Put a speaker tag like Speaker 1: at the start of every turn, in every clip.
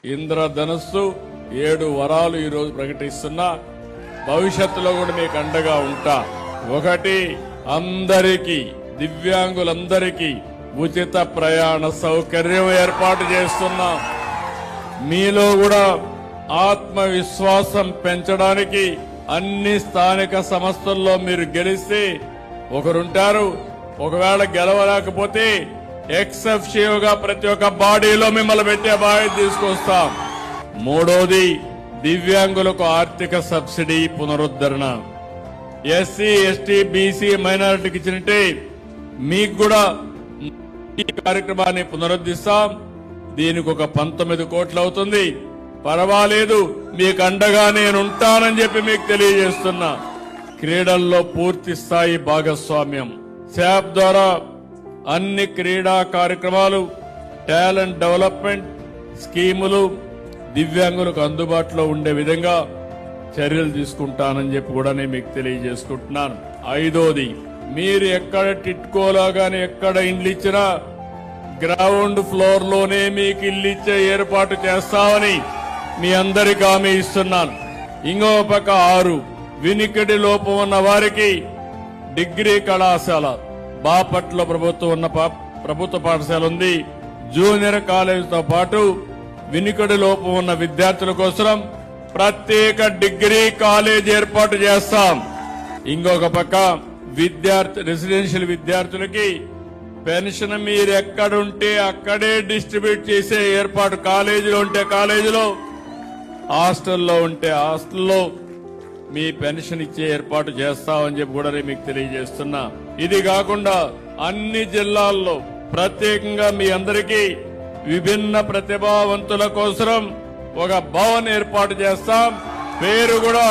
Speaker 1: ఇంద్రధనస్సు 7 వరాలు ఈ రోజు ప్రకటిస్తున్నా. భవిష్యత్తులో కూడా మీకు అండగా ఉంటా. ఒకటి, అందరికీ దివ్యాంగులందరికీ ఉచిత ప్రయాణ సౌకర్యం ఏర్పాటు చేస్తున్నాం. మీలో కూడా ఆత్మవిశ్వాసం పెంచడానికి అన్ని స్థానిక సంస్థల్లో మీరు గెలిస్తే ఒకరుంటారు. ఒకవేళ గెలవలేకపోతే ఎక్సెప్షియోగా ప్రతి ఒక్క బాడీలో మిమ్మల్ని పెట్టే బాధ్యత తీసుకొస్తాం. మూడోది, దివ్యాంగులకు ఆర్థిక సబ్సిడీ పునరుద్ధరణ. ఎస్సీ, ఎస్టీ, బీసీ, మైనారిటీకి ఇచ్చినట్టే మీకు కూడా ఈ కార్యక్రమాన్ని పునరుద్ధరిస్తాం. దీనికి ఒక 19 కోట్లు అవుతుంది. పర్వాలేదు, మీకు అండగా నేనుంటానని చెప్పి మీకు తెలియజేస్తున్నా. క్రీడల్లో పూర్తి స్థాయి భాగస్వామ్యం. శాప్ ద్వారా అన్ని క్రీడా కార్యక్రమాలు, టాలెంట్ డెవలప్మెంట్ స్కీములు దివ్యాంగులకు అందుబాటులో ఉండే విధంగా చర్యలు తీసుకుంటానని చెప్పి కూడా నేను మీకు తెలియజేసుకుంటున్నాను. ఐదోది, మీరు ఎక్కడ టిట్కోలా గాని ఎక్కడ ఇండ్లు ఇచ్చినా గ్రౌండ్ ఫ్లోర్ లోనే మీకు ఇల్లు ఇచ్చే ఏర్పాటు చేస్తామని మీ అందరికీ హామీ ఇస్తున్నాను. ఇంకో పక్క 6, వినికిడి లోపం ఉన్న వారికి డిగ్రీ కళాశాల బాపట్ల ప్రభుత్వ పాఠశాల ఉంది. జూనియర్ కాలేజీతో పాటు వినికిడి లోపం ఉన్న విద్యార్థుల కోసం ప్రత్యేక డిగ్రీ కాలేజ్ ఏర్పాటు చేస్తాం. ఇంకొక పక్క రెసిడెన్షియల్ విద్యార్థులకి పెన్షన్ మీరు ఎక్కడుంటే అక్కడే డిస్ట్రిబ్యూట్ చేసే ఏర్పాటు, కాలేజీలో ఉంటే కాలేజీలో, హాస్టల్లో ఉంటే హాస్టల్లో మీ పెన్షన్ ఇచ్చే ఏర్పాటు చేస్తామని చెప్పి కూడా మీకు తెలియజేస్తున్నా. ఇది కాకుండా అన్ని జిల్లాల్లో ప్రత్యేకంగా మీ అందరికీ విభిన్న ప్రతిభావంతుల కోసం ఒక భవన్ ఏర్పాటు చేస్తాం. పేరు కూడా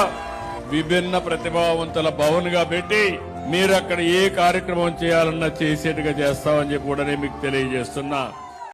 Speaker 1: విభిన్న ప్రతిభావంతుల భవన్ గా పెట్టి మీరు అక్కడ ఏ కార్యక్రమం చేయాలన్నా చేసేట్టుగా చేస్తామని చెప్పి కూడా మీకు తెలియజేస్తున్నా.